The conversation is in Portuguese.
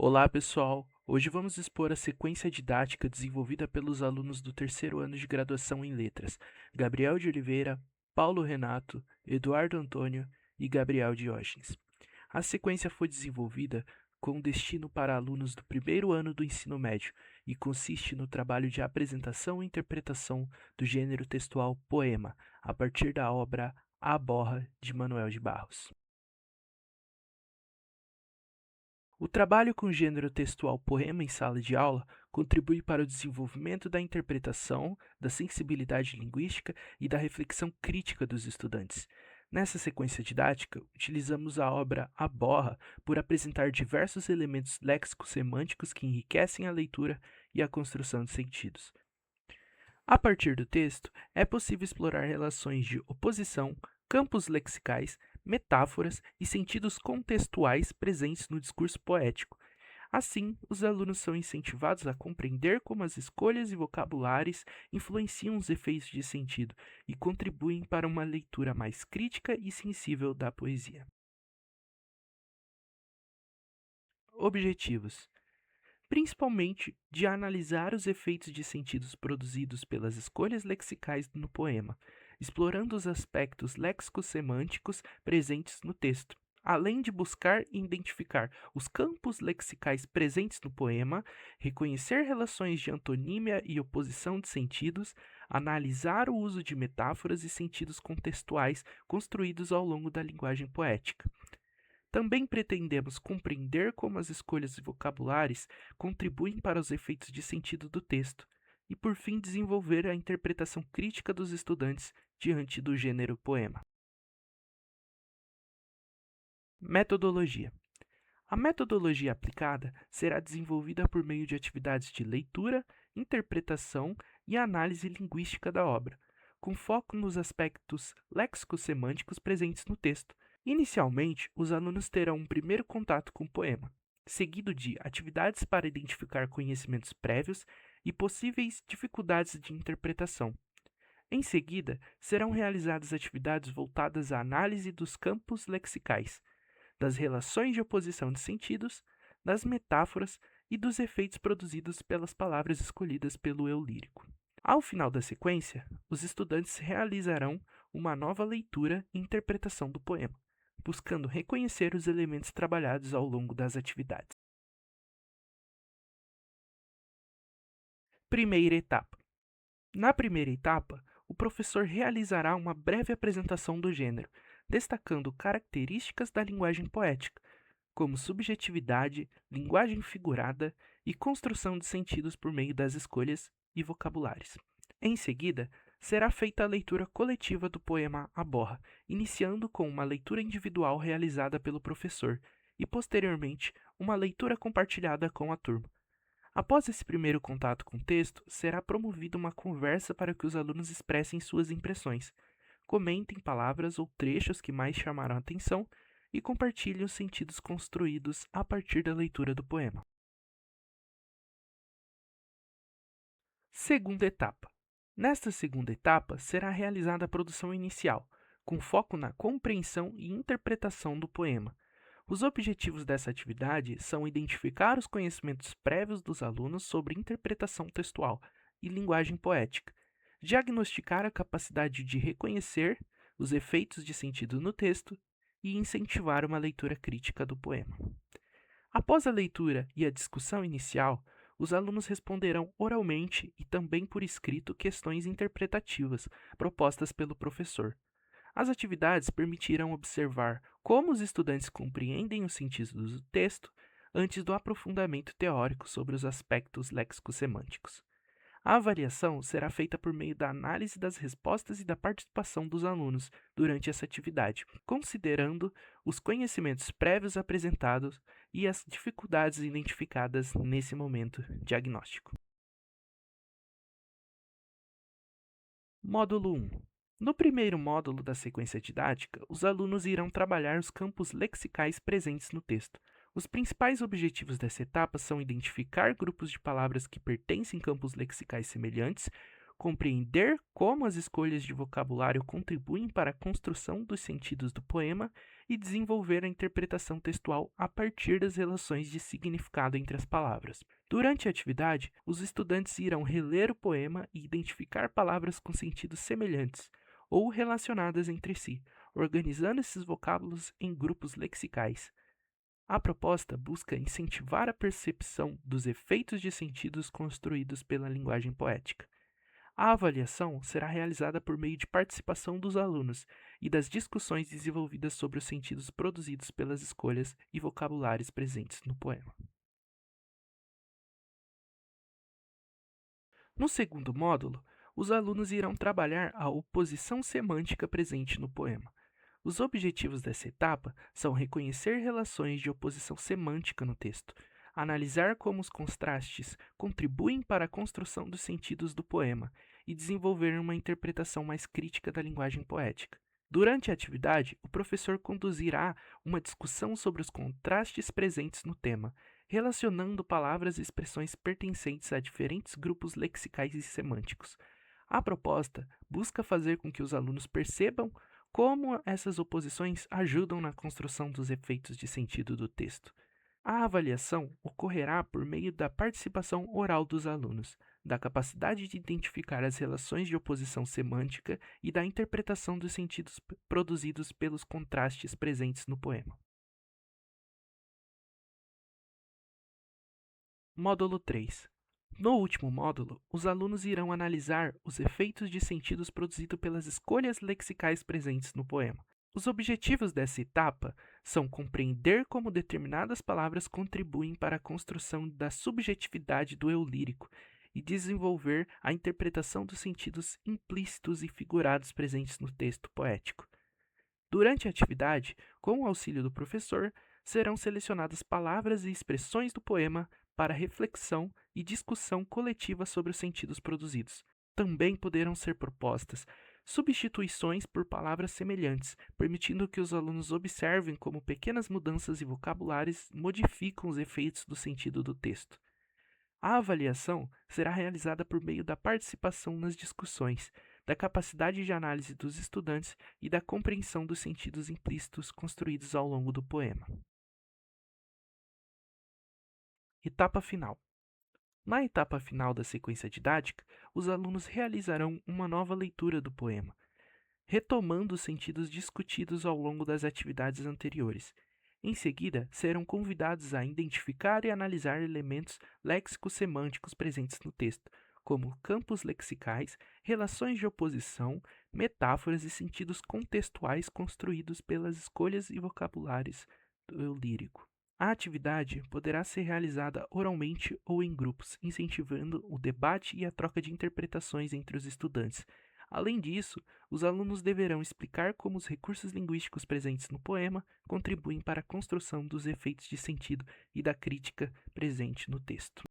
Olá, pessoal! Hoje vamos expor a sequência didática desenvolvida pelos alunos do terceiro ano de graduação em Letras, Gabriel de Oliveira, Paulo Renato, Eduardo Antônio e Gabriel Diógenes. A sequência foi desenvolvida com destino para alunos do primeiro ano do ensino médio e consiste no trabalho de apresentação e interpretação do gênero textual poema, a partir da obra A Borra, de Manuel de Barros. O trabalho com o gênero textual poema em sala de aula contribui para o desenvolvimento da interpretação, da sensibilidade linguística e da reflexão crítica dos estudantes. Nessa sequência didática, utilizamos a obra A Borra por apresentar diversos elementos léxico-semânticos que enriquecem a leitura e a construção de sentidos. A partir do texto, é possível explorar relações de oposição, campos lexicais, metáforas e sentidos contextuais presentes no discurso poético. Assim, os alunos são incentivados a compreender como as escolhas e vocabulares influenciam os efeitos de sentido e contribuem para uma leitura mais crítica e sensível da poesia. Objetivos: principalmente de analisar os efeitos de sentidos produzidos pelas escolhas lexicais no poema, explorando os aspectos léxico-semânticos presentes no texto, além de buscar e identificar os campos lexicais presentes no poema, reconhecer relações de antonímia e oposição de sentidos, analisar o uso de metáforas e sentidos contextuais construídos ao longo da linguagem poética. Também pretendemos compreender como as escolhas vocabulares contribuem para os efeitos de sentido do texto e, por fim, desenvolver a interpretação crítica dos estudantes diante do gênero poema. Metodologia: a metodologia aplicada será desenvolvida por meio de atividades de leitura, interpretação e análise linguística da obra, com foco nos aspectos léxico-semânticos presentes no texto. Inicialmente, os alunos terão um primeiro contato com o poema, seguido de atividades para identificar conhecimentos prévios e possíveis dificuldades de interpretação. Em seguida, serão realizadas atividades voltadas à análise dos campos lexicais, das relações de oposição de sentidos, das metáforas e dos efeitos produzidos pelas palavras escolhidas pelo eu lírico. Ao final da sequência, os estudantes realizarão uma nova leitura e interpretação do poema, buscando reconhecer os elementos trabalhados ao longo das atividades. Primeira etapa. Na primeira etapa, o professor realizará uma breve apresentação do gênero, destacando características da linguagem poética, como subjetividade, linguagem figurada e construção de sentidos por meio das escolhas e vocabulários. Em seguida, será feita a leitura coletiva do poema A Borra, iniciando com uma leitura individual realizada pelo professor e, posteriormente, uma leitura compartilhada com a turma. Após esse primeiro contato com o texto, será promovida uma conversa para que os alunos expressem suas impressões, comentem palavras ou trechos que mais chamaram a atenção e compartilhem os sentidos construídos a partir da leitura do poema. Segunda etapa. Nesta segunda etapa, será realizada a produção inicial, com foco na compreensão e interpretação do poema. Os objetivos dessa atividade são identificar os conhecimentos prévios dos alunos sobre interpretação textual e linguagem poética, diagnosticar a capacidade de reconhecer os efeitos de sentido no texto e incentivar uma leitura crítica do poema. Após a leitura e a discussão inicial, os alunos responderão oralmente e também por escrito questões interpretativas propostas pelo professor. As atividades permitirão observar como os estudantes compreendem os sentidos do texto antes do aprofundamento teórico sobre os aspectos léxico-semânticos. A avaliação será feita por meio da análise das respostas e da participação dos alunos durante essa atividade, considerando os conhecimentos prévios apresentados e as dificuldades identificadas nesse momento diagnóstico. Módulo 1. No primeiro módulo da sequência didática, os alunos irão trabalhar os campos lexicais presentes no texto. Os principais objetivos dessa etapa são identificar grupos de palavras que pertencem a campos lexicais semelhantes, compreender como as escolhas de vocabulário contribuem para a construção dos sentidos do poema e desenvolver a interpretação textual a partir das relações de significado entre as palavras. Durante a atividade, os estudantes irão reler o poema e identificar palavras com sentidos semelhantes ou relacionadas entre si, organizando esses vocábulos em grupos lexicais. A proposta busca incentivar a percepção dos efeitos de sentidos construídos pela linguagem poética. A avaliação será realizada por meio de participação dos alunos e das discussões desenvolvidas sobre os sentidos produzidos pelas escolhas e vocabulários presentes no poema. No segundo módulo, os alunos irão trabalhar a oposição semântica presente no poema. Os objetivos dessa etapa são reconhecer relações de oposição semântica no texto, analisar como os contrastes contribuem para a construção dos sentidos do poema e desenvolver uma interpretação mais crítica da linguagem poética. Durante a atividade, o professor conduzirá uma discussão sobre os contrastes presentes no tema, relacionando palavras e expressões pertencentes a diferentes grupos lexicais e semânticos. A proposta busca fazer com que os alunos percebam como essas oposições ajudam na construção dos efeitos de sentido do texto. A avaliação ocorrerá por meio da participação oral dos alunos, da capacidade de identificar as relações de oposição semântica e da interpretação dos sentidos produzidos pelos contrastes presentes no poema. Módulo 3. No último módulo, os alunos irão analisar os efeitos de sentidos produzidos pelas escolhas lexicais presentes no poema. Os objetivos dessa etapa são compreender como determinadas palavras contribuem para a construção da subjetividade do eu lírico e desenvolver a interpretação dos sentidos implícitos e figurados presentes no texto poético. Durante a atividade, com o auxílio do professor, serão selecionadas palavras e expressões do poema para reflexão e discussão coletiva sobre os sentidos produzidos. Também poderão ser propostas substituições por palavras semelhantes, permitindo que os alunos observem como pequenas mudanças e vocabulários modificam os efeitos do sentido do texto. A avaliação será realizada por meio da participação nas discussões, da capacidade de análise dos estudantes e da compreensão dos sentidos implícitos construídos ao longo do poema. Etapa final. Na etapa final da sequência didática, os alunos realizarão uma nova leitura do poema, retomando os sentidos discutidos ao longo das atividades anteriores. Em seguida, serão convidados a identificar e analisar elementos léxico-semânticos presentes no texto, como campos lexicais, relações de oposição, metáforas e sentidos contextuais construídos pelas escolhas e vocabulários do eu lírico. A atividade poderá ser realizada oralmente ou em grupos, incentivando o debate e a troca de interpretações entre os estudantes. Além disso, os alunos deverão explicar como os recursos linguísticos presentes no poema contribuem para a construção dos efeitos de sentido e da crítica presente no texto.